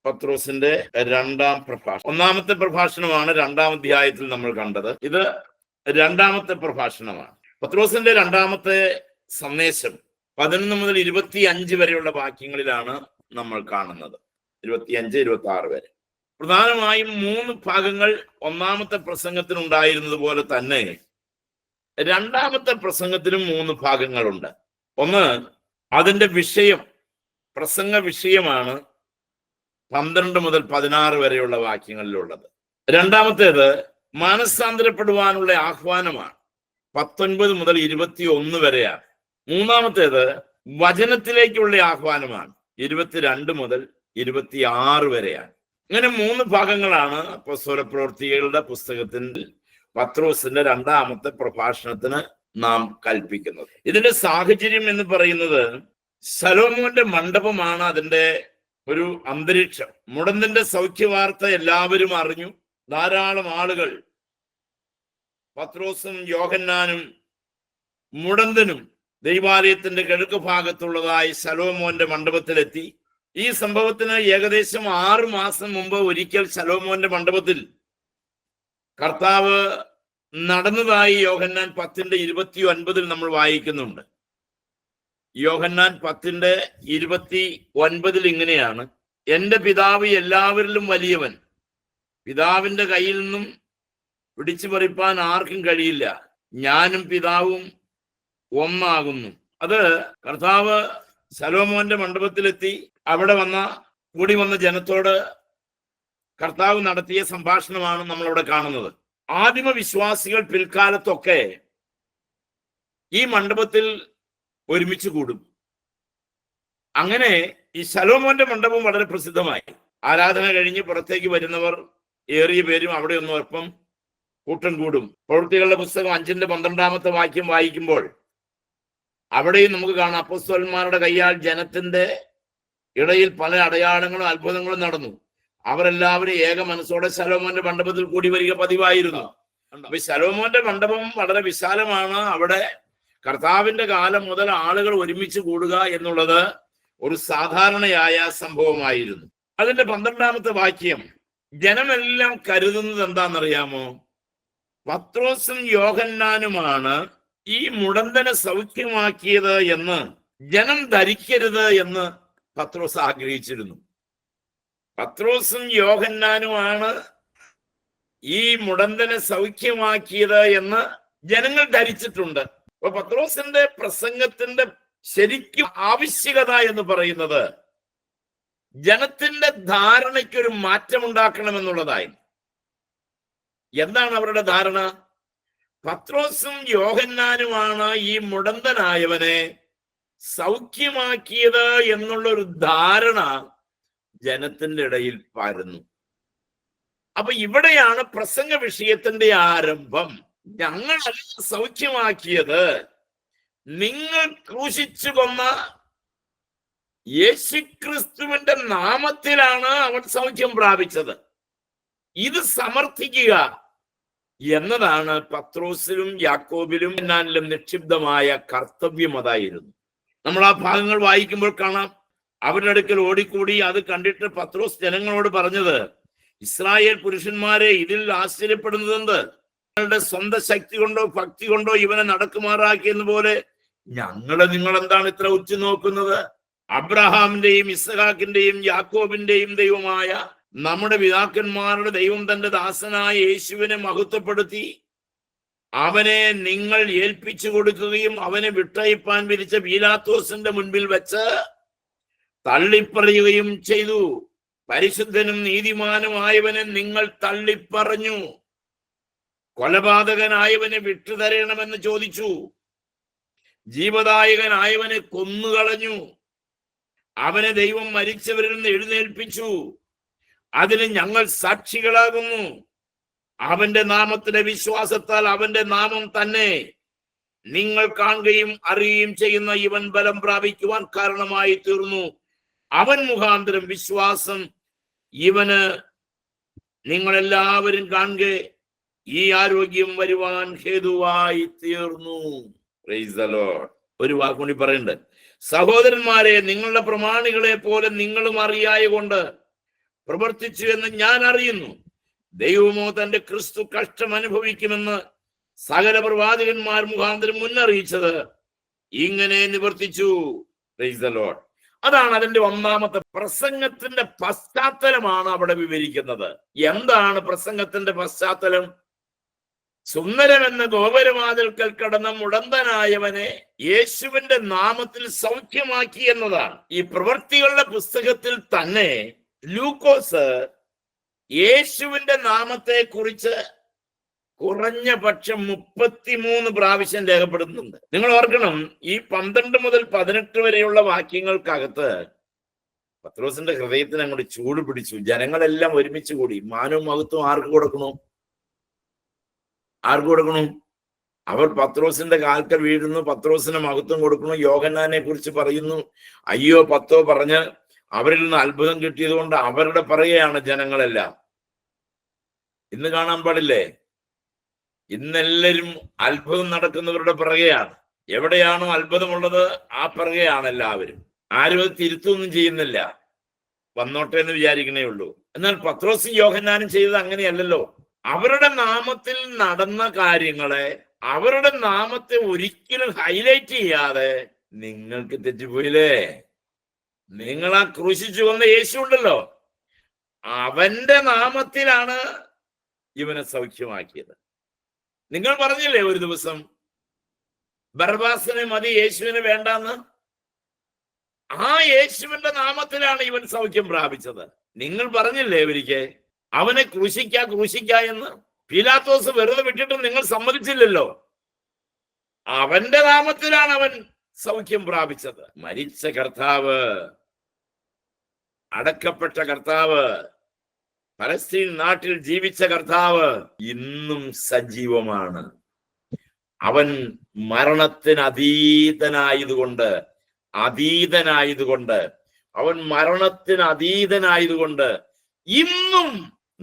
പത്രോസിന്റെ രണ്ടാം പ്രഭാഷണം. ഒന്നാമത്തെ പ്രഭാഷണമാണ് രണ്ടാം അധ്യായത്തിൽ നമ്മൾ കണ്ടത്. ഇത് രണ്ടാമത്തെ പ്രഭാഷണമാണ്. പത്രോസിന്റെ രണ്ടാമത്തെ സന്ദേശം 11 മുതൽ 25 വരെയുള്ള വാക്യങ്ങളിലാണ് നമ്മൾ കാണുന്നത്. 25, 26 വരെ. പ്രധാനമായും 3 ഭാഗങ്ങൾ ഒന്നാമത്തെ പ്രസംഗത്തിനുണ്ടായിരുന്നത് പോലെ തന്നെ രണ്ടാമത്തെ പ്രസംഗത്തിനും 3 ഭാഗങ്ങളുണ്ട്. ഒന്ന്, അതിന്റെ വിഷയം, പ്രസംഗ വിഷയമാണ് 12 മുതൽ 16 വരെയുള്ള വാക്യങ്ങളിലുള്ളത്. രണ്ടാമത്തേത് മാനസാന്തരപ്പെടുവാനുള്ള ആഹ്വാനമാണ്, 19 മുതൽ 21 വരെയാണ്. മൂന്നാമത്തേത് വചനത്തിലേക്കുള്ള ആഹ്വാനമാണ്, 22 മുതൽ 26 വരെയാണ്. ഇങ്ങനെ 3 ഭാഗങ്ങളാണ് അപ്പോസ്തലപ്രവൃത്തികളുടെ പുസ്തകത്തിൽ പത്രോസിന്റെ രണ്ടാമത്തെ പ്രഭാഷണത്തിന് നാം കൽപ്പിക്കുന്നത്. ഇതിന്റെ സാഹചര്യം എന്ന് പറയുന്നത് ശലോമോന്റെ മണ്ഡപമാണ് അതിന്റെ ഒരു അന്തരീക്ഷം. മുടന്തിന്റെ സൗഖ്യവാർത്ത എല്ലാവരും അറിഞ്ഞു. ധാരാളം ആളുകൾ പത്രോസും യോഹന്നാനും മുടന്തനും ദൈവാലയത്തിന്റെ കിഴക്ക് ഭാഗത്തുള്ളതായി ശലോമോന്റെ മണ്ഡപത്തിലെത്തി. ഈ സംഭവത്തിന് ഏകദേശം 6 മാസം മുമ്പ് ഒരിക്കൽ ശലോമോന്റെ മണ്ഡപത്തിൽ കർത്താവ് നടന്നതായി യോഹന്നാൻ 10:29 നമ്മൾ വായിക്കുന്നുണ്ട്. യോഹന്നാൻ 10:29 ഇങ്ങനെയാണ്: എന്റെ പിതാവ് എല്ലാവരിലും വലിയവൻ, പിതാവിന്റെ കയ്യിൽ നിന്നും പിടിച്ചു പറിപ്പാൻ ആർക്കും കഴിയില്ല, ഞാനും പിതാവും ഒന്നാകുന്നു. അത് കർത്താവ് ശലോമോന്റെ മണ്ഡപത്തിലെത്തി അവിടെ കൂടി വന്ന ജനത്തോട് കർത്താവ് നടത്തിയ സംഭാഷണമാണ് നമ്മളവിടെ കാണുന്നത്. ആദിമ വിശ്വാസികൾ പിൽക്കാലത്തൊക്കെ ഈ മണ്ഡപത്തിൽ ഒരുമിച്ച് കൂടും. അങ്ങനെ ഈ ശലോമോന്റെ മണ്ഡപം വളരെ പ്രസിദ്ധമായി. ആരാധന കഴിഞ്ഞ് പുറത്തേക്ക് വരുന്നവർ ഏറിയ പേരും അവിടെ ഒന്ന് ഒപ്പം കൂട്ടം കൂടും. പ്രവൃത്തികളുടെ പുസ്തകം 5:12 വാക്യം വായിക്കുമ്പോൾ അവിടെയും നമുക്ക് കാണാം, അപ്പോസ്തലന്മാരുടെ കയ്യാൽ ജനത്തിന്റെ ഇടയിൽ പല അടയാളങ്ങളും അത്ഭുതങ്ങളും നടന്നു. അവരെല്ലാവരും ഏക മനസ്സോടെ ശലോമോന്റെ മണ്ഡപത്തിൽ കൂടി വരിക പതിവായിരുന്നു. അപ്പൊ ശലോമോന്റെ മണ്ഡപം വളരെ വിശാലമാണ്. അവിടെ കർത്താവിന്റെ കാലം മുതൽ ആളുകൾ ഒരുമിച്ച് കൂടുക എന്നുള്ളത് ഒരു സാധാരണയായ സംഭവമായിരുന്നു. അതിന്റെ 12 വാക്യം, ജനമെല്ലാം കരുതുന്നത് എന്താണെന്നറിയാമോ? പത്രോസും യോഹന്നാനുമാണ് ഈ മുടന്തനെ സൗഖ്യമാക്കിയത് എന്ന് ജനം ധരിക്കരുത് എന്ന് പത്രോസ് ആഗ്രഹിച്ചിരുന്നു. പത്രോസും യോഹന്നാനുമാണ് ഈ മുടന്തനെ സൗഖ്യമാക്കിയത് എന്ന് ജനങ്ങൾ ധരിച്ചിട്ടുണ്ട്. അപ്പൊ പത്രോസിന്റെ പ്രസംഗത്തിന്റെ ശരിക്കും ആവശ്യകത എന്ന് പറയുന്നത് ജനത്തിന്റെ ധാരണയ്ക്കൊരു മാറ്റമുണ്ടാക്കണമെന്നുള്ളതായി. എന്താണ് അവരുടെ ധാരണ? പത്രോസും യോഹന്നാനുമാണ് ഈ മുടന്തനായവനെ സൗഖ്യമാക്കിയത് എന്നുള്ളൊരു ധാരണ ജനത്തിന്റെ ഇടയിൽ പരന്നു. അപ്പൊ ഇവിടെയാണ് പ്രസംഗ വിഷയത്തിന്റെ ആരംഭം. ഞങ്ങളല്ല സൗഖ്യമാക്കിയത്, നിങ്ങൾ ക്രൂശിച്ചു കൊന്ന യേശുക്രിസ്തുവിന്റെ നാമത്തിലാണ് അവൻ സൗഖ്യം പ്രാപിച്ചത്. ഇത് സമർത്ഥിക്കുക എന്നതാണ് പത്രോസിലും യാക്കോബിലും യോഹന്നാനിലും നിക്ഷിപ്തമായ കർത്തവ്യം. അതായിരുന്നു. നമ്മൾ ആ ഭാഗങ്ങൾ വായിക്കുമ്പോൾ കാണാം, അവരുടെ അടുക്കൽ ഓടിക്കൂടി അത് കണ്ടിട്ട് പത്രോസ് ജനങ്ങളോട് പറഞ്ഞത്, ഇസ്രായേൽ പുരുഷന്മാരെ, ഇതിൽ ആശ്ചര്യപ്പെടുന്നതെന്ത്? നിങ്ങളുടെ സ്വന്തം ശക്തി കൊണ്ടോ ഭക്തി കൊണ്ടോ ഇവനെ നടക്കുമാറാക്കിയെന്ന് പോലെ നിങ്ങൾ എന്താണ് ഇത്ര ഉറ്റുനോക്കുന്നത്? അബ്രഹാമിന്റെയും ഇസ്ഹാക്കിന്റെയും യാക്കോബിന്റെയും ദൈവമായ നമ്മുടെ പിതാക്കന്മാരുടെ ദൈവം തന്റെ ദാസനായ യേശുവിനെ മഹത്വപ്പെടുത്തി അവനെ നിങ്ങൾ ഏൽപ്പിച്ചു കൊടുക്കുകയും അവനെ വിട്ടയപ്പാൻ വിധിച്ച പീലാത്തോസിന്റെ മുൻപിൽ വെച്ച് തള്ളിപ്പറയുകയും ചെയ്തു. പരിശുദ്ധനും നീതിമാനുമായവനെ നിങ്ങൾ തള്ളിപ്പറഞ്ഞു. കൊലപാതകനായവനെ വിട്ടുതരണമെന്ന് ചോദിച്ചു. ജീവദായകനായവനെ കൊന്നുകളഞ്ഞു. അവനെ ദൈവം മരിച്ചവരിൽ നിന്ന് എഴുന്നേൽപ്പിച്ചു. അതിന് ഞങ്ങൾ സാക്ഷികളാകുന്നു. അവന്റെ നാമത്തിലെ വിശ്വാസത്താൽ അവന്റെ നാമം തന്നെ നിങ്ങൾ കാണുകയും അറിയുകയും ചെയ്യുന്ന ഇവൻ ബലം പ്രാപിക്കുവാൻ കാരണമായി തീർന്നു. അവൻ മുഖാന്തരം വിശ്വാസം ഇവന് നിങ്ങളെല്ലാവരും കാണുക ഈ ആരോഗ്യം വരുവാൻ ഹേതുവായി തീർന്നു. Price the Lord. ഒരു വാക്കുകൂടി പറയുന്നുണ്ട്, സഹോദരന്മാരെ, നിങ്ങളുടെ പ്രമാണികളെ പോലെ നിങ്ങളും അറിയായ കൊണ്ട് പ്രവർത്തിച്ചു എന്ന് ഞാൻ അറിയുന്നു. ദൈവമോ തന്റെ ക്രിസ്തു കഷ്ടം അനുഭവിക്കുമെന്ന് സകല പ്രവാചകന്മാർ മുഖാന്തരം മുന്നറിയിച്ചത് ഇങ്ങനെ നിവർത്തിച്ചു. Price the Lord. അതാണ് അതിന്റെ ഒന്നാമത്തെ പ്രസംഗത്തിന്റെ പശ്ചാത്തലമാണ് അവിടെ വിവരിക്കുന്നത്. എന്താണ് പ്രസംഗത്തിന്റെ പശ്ചാത്തലം? സുന്ദരമെന്ന ഗോപുരവാതിൽക്കൽ കടന്ന മുടന്തനായവനെ യേശുവിന്റെ നാമത്തിൽ സൗഖ്യമാക്കി എന്നതാണ്. ഈ പ്രവൃത്തികളുടെ പുസ്തകത്തിൽ തന്നെ ലൂക്കോസ് യേശുവിന്റെ നാമത്തെ കുറിച്ച് കുറഞ്ഞ പക്ഷം 33 പ്രാവശ്യം രേഖപ്പെടുത്തുന്നുണ്ട്. നിങ്ങൾ ഓർക്കണം, ഈ 12 മുതൽ 18 വരെയുള്ള വാക്യങ്ങൾക്കകത്ത് പത്രോസിന്റെ ഹൃദയത്തിന് അങ്ങോട്ട് ചൂട് പിടിച്ചു. ജനങ്ങളെല്ലാം ഒരുമിച്ച് കൂടി. മാനവും മഹത്വം ആർക്ക് കൊടുക്കണു? അവർ പത്രോസിന്റെ കാൽക്കൽ വീഴുന്നു, പത്രോസിന് മഹത്വം കൊടുക്കുന്നു. യോഹന്നാനെ കുറിച്ച് പറയുന്നു, അയ്യോ പത്തോ പറഞ്ഞ് അവരിൽ നിന്ന് അത്ഭുതം കിട്ടിയത് കൊണ്ട് അവരുടെ പറയുകയാണ് ജനങ്ങളെല്ലാം. ഇന്ന് കാണാൻ പാടില്ലേ? ഇന്നെല്ലാവരും അത്ഭുതം നടക്കുന്നവരുടെ പിറകെയാണ്. എവിടെയാണോ അത്ഭുതമുള്ളത് ആ പിറകെയാണ് എല്ലാവരും. ആരും അത് തിരുത്തൊന്നും ചെയ്യുന്നില്ല, വന്നോട്ടെ എന്ന് വിചാരിക്കണേ ഉള്ളൂ. എന്നാൽ പത്രോസും യോഹന്നാനും ചെയ്തത് അങ്ങനെയല്ലല്ലോ. അവരുടെ നാമത്തിൽ നടന്ന കാര്യങ്ങളെ, അവരുടെ നാമത്തെ ഒരിക്കലും ഹൈലൈറ്റ് ചെയ്യാതെ, നിങ്ങൾക്ക് തെറ്റിപ്പോയില്ലേ? നിങ്ങൾ ആ ക്രൂശിച്ചു കൊന്ന യേശു ഉണ്ടല്ലോ, അവന്റെ നാമത്തിലാണ് ഇവനെ സൗഖ്യമാക്കിയത്. നിങ്ങൾ പറഞ്ഞില്ലേ ഒരു ദിവസം ബർബാസിനെ മതി, യേശുവിനെ വേണ്ടാന്ന്? ആ യേശുവിന്റെ നാമത്തിലാണ് ഇവൻ സൗഖ്യം പ്രാപിച്ചത്. നിങ്ങൾ പറഞ്ഞില്ലേ ഒരിക്കൽ അവനെ ക്രൂശിക്ക എന്ന്? പീലാത്തോസ് വെറുതെ വിട്ടിട്ടും നിങ്ങൾ സമ്മതിച്ചില്ലല്ലോ. അവന്റെ നാമത്തിലാണ് അവൻ സൗഖ്യം പ്രാപിച്ചത്. മരിച്ച കർത്താവ്, അടക്കപ്പെട്ട കർത്താവ്, പലസ്തീൻ നാട്ടിൽ ജീവിച്ച കർത്താവ് ഇന്നും സജീവമാണ്. അവൻ മരണത്തിന് അതീതനായതുകൊണ്ട് ഇന്നും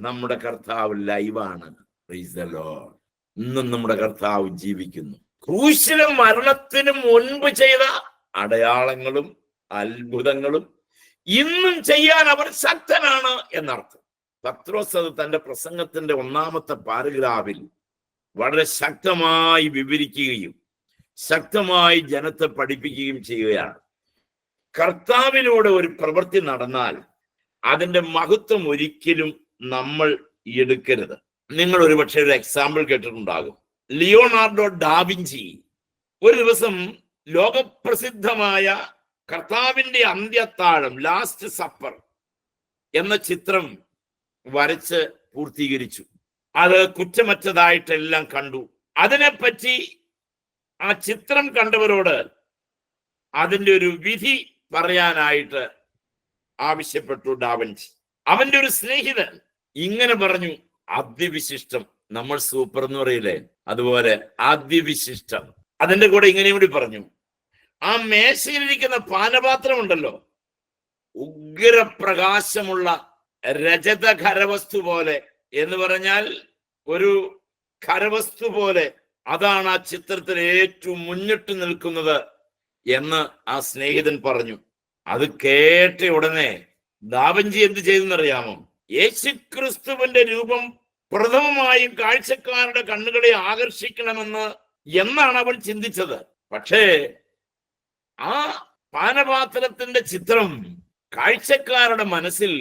നമ്മുടെ കർത്താവ് ലൈവാണ്. Price the Lord. ഇന്നും നമ്മുടെ കർത്താവ് ജീവിക്കുന്നു. ക്രൂശിലും മരണത്തിനും മുൻപ് ചെയ്ത അടയാളങ്ങളും അത്ഭുതങ്ങളും ഇന്നും ചെയ്യാൻ അവർ ശക്തനാണ് എന്നർത്ഥം. പത്രോസ് അത് തന്റെ പ്രസംഗത്തിന്റെ ഒന്നാമത്തെ പാരഗ്രാഫിൽ വളരെ ശക്തമായി വിവരിക്കുകയും ശക്തമായി ജനത്തെ പഠിപ്പിക്കുകയും ചെയ്യുകയാണ്. കർത്താവിലൂടെ ഒരു പ്രവൃത്തി നടന്നാൽ അതിന്റെ മഹത്വം ഒരിക്കലും നമ്മൾ എടുക്കരുത്. നിങ്ങൾ ഒരുപക്ഷെ ഒരു എക്സാമ്പിൾ കേട്ടിട്ടുണ്ടാകും. ലിയോണാർഡോ ഡാവിഞ്ചി ഒരു ദിവസം ലോകപ്രസിദ്ധമായ കർത്താവിന്റെ അന്ത്യത്താഴം, ലാസ്റ്റ് സപ്പർ എന്ന ചിത്രം വരച്ച് പൂർത്തീകരിച്ചു. അത് കുറ്റമറ്റതായിട്ടെല്ലാം കണ്ടു. അതിനെപ്പറ്റി ആ ചിത്രം കണ്ടവരോട് അതിൻ്റെ ഒരു വിധി പറയാനായിട്ട് ആവശ്യപ്പെട്ടു ഡാവിഞ്ചി. അവന്റെ ഒരു സ്നേഹിതൻ ഇങ്ങനെ പറഞ്ഞു, അതിവിശിഷ്ടം. നമ്മൾ സൂപ്പർ എന്ന് പറയില്ലേ, അതുപോലെ അതിവിശിഷ്ടം. അതിന്റെ കൂടെ ഇങ്ങനെ കൂടി പറഞ്ഞു, ആ മേശയിലിരിക്കുന്ന പാനപാത്രം ഉണ്ടല്ലോ, ഉഗ്രപ്രകാശമുള്ള രജത ഖരവസ്തു പോലെ, എന്ന് പറഞ്ഞാൽ ഒരു ഖരവസ്തു പോലെ, അതാണ് ആ ചിത്രത്തിൽ ഏറ്റവും മുന്നിട്ട് നിൽക്കുന്നത് എന്ന് ആ സ്നേഹിതൻ പറഞ്ഞു. അത് കേട്ട ഉടനെ ദാവഞ്ചി എന്ത് ചെയ്തെന്നറിയാമോ? യേശുക്രിസ്തുവിന്റെ രൂപം പ്രഥമമായും കാഴ്ചക്കാരുടെ കണ്ണുകളെ ആകർഷിക്കണമെന്ന് എന്നാണ് അവൻ ചിന്തിച്ചത്. പക്ഷേ ആ പാനപാത്രത്തിന്റെ ചിത്രം കാഴ്ചക്കാരുടെ മനസ്സിൽ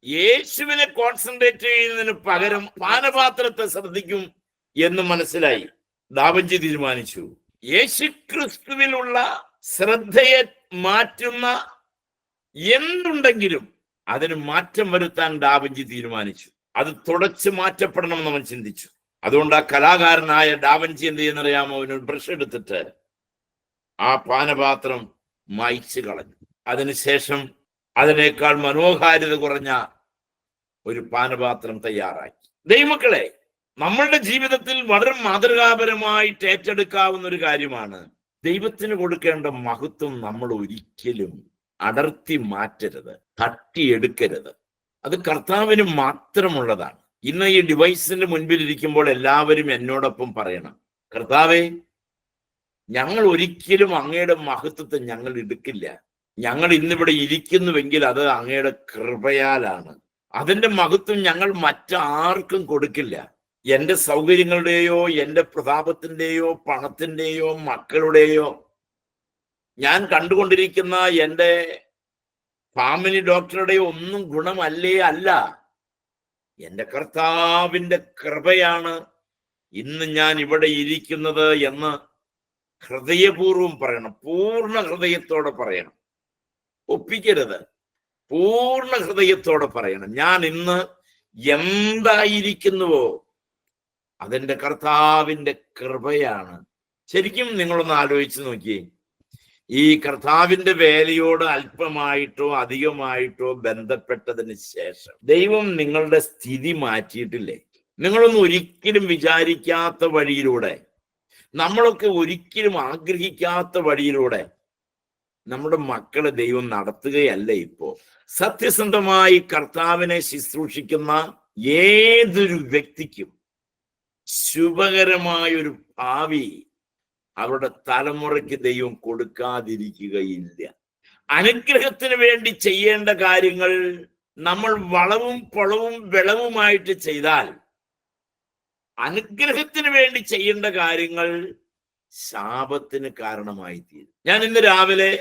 യേശുവിനെ കോൺസെൻട്രേറ്റ് ചെയ്യുന്നതിന് പകരം പാനപാത്രത്തെ ശ്രദ്ധിക്കും എന്ന് മനസ്സിലായി. ദാവഞ്ചി തീരുമാനിച്ചു, യേശുക്രിസ്തുവിലുള്ള ശ്രദ്ധയെ മാറ്റുന്ന എന്തുണ്ടെങ്കിലും അതിന് മാറ്റം വരുത്താൻ ഡാവിഞ്ചി തീരുമാനിച്ചു. അത് തുടച്ചു മാറ്റപ്പെടണമെന്ന് അവൻ ചിന്തിച്ചു. അതുകൊണ്ട് ആ കലാകാരനായ ഡാവിഞ്ചി എന്ത് ചെയ്യുന്നറിയാമോ? അവന് ബ്രഷ് എടുത്തിട്ട് ആ പാനപാത്രം മായ്ച്ചു കളഞ്ഞു. അതിനുശേഷം അതിനേക്കാൾ മനോഹാരിത കുറഞ്ഞ ഒരു പാനപാത്രം തയ്യാറാക്കി. ദൈവമക്കളെ, നമ്മളുടെ ജീവിതത്തിൽ വളരെ മാതൃകാപരമായിട്ട് ഏറ്റെടുക്കാവുന്ന ഒരു കാര്യമാണ് ദൈവത്തിന് കൊടുക്കേണ്ട മഹത്വം നമ്മൾ ഒരിക്കലും അടർത്തി മാറ്റരുത്, തട്ടിയെടുക്കരുത്. അത് കർത്താവിന് മാത്രമുള്ളതാണ്. ഇന്ന് ഈ ഡിവൈസിന്റെ മുൻപിൽ ഇരിക്കുമ്പോൾ എല്ലാവരും എന്നോടൊപ്പം പറയണം, കർത്താവേ, ഞങ്ങൾ ഒരിക്കലും അങ്ങയുടെ മഹത്വത്തെ ഞങ്ങൾ എടുക്കില്ല. ഞങ്ങൾ ഇന്നിവിടെ ഇരിക്കുന്നുവെങ്കിൽ അത് അങ്ങയുടെ കൃപയാലാണ്. അതിന്റെ മഹത്വം ഞങ്ങൾ മറ്റാർക്കും കൊടുക്കില്ല. എന്റെ സൗകര്യങ്ങളുടെയോ എന്റെ പ്രതാപത്തിന്റെയോ പണത്തിന്റെയോ മക്കളുടെയോ ഞാൻ കണ്ടുകൊണ്ടിരിക്കുന്ന എന്റെ ഫാമിലി ഡോക്ടറുടെയോ ഒന്നും ഗുണമല്ലേ അല്ല. എന്റെ കർത്താവിന്റെ കൃപയാണ് ഇന്ന് ഞാൻ ഇവിടെ ഇരിക്കുന്നത് എന്ന് ഹൃദയപൂർവം പറയണം. പൂർണ്ണ ഹൃദയത്തോടെ പറയണം. ഒപ്പിക്കരുത്. പൂർണ്ണ ഹൃദയത്തോടെ പറയണം. ഞാൻ ഇന്ന് എന്തായിരിക്കുന്നുവോ അതെന്റെ കർത്താവിന്റെ കൃപയാണ്. ശരിക്കും നിങ്ങളൊന്ന് ആലോചിച്ച് നോക്കിയേ. ഈ കർത്താവിന്റെ വേലയോട് അല്പമായിട്ടോ അധികമായിട്ടോ ബന്ധപ്പെട്ടതിന് ശേഷം ദൈവം നിങ്ങളുടെ സ്ഥിതി മാറ്റിയിട്ടില്ലേ? നിങ്ങളൊന്നും ഒരിക്കലും വിചാരിക്കാത്ത വഴിയിലൂടെ, നമ്മളൊക്കെ ഒരിക്കലും ആഗ്രഹിക്കാത്ത വഴിയിലൂടെ നമ്മുടെ മക്കളെ ദൈവം നടത്തുകയല്ല. ഇപ്പോ സത്യസന്ധമായി കർത്താവിനെ ശുശ്രൂഷിക്കുന്ന ഏതൊരു വ്യക്തിക്കും ശുഭകരമായൊരു ഭാവി അവരുടെ തലമുറയ്ക്ക് ദൈവം കൊടുക്കാതിരിക്കുകയില്ല. അനുഗ്രഹത്തിന് വേണ്ടി ചെയ്യേണ്ട കാര്യങ്ങൾ നമ്മൾ വളവും പൊളവും വിളവുമായിട്ട് ചെയ്താൽ, അനുഗ്രഹത്തിന് വേണ്ടി ചെയ്യേണ്ട കാര്യങ്ങൾ ശാപത്തിന് കാരണമായി തീരും. ഞാൻ ഇന്ന് രാവിലെ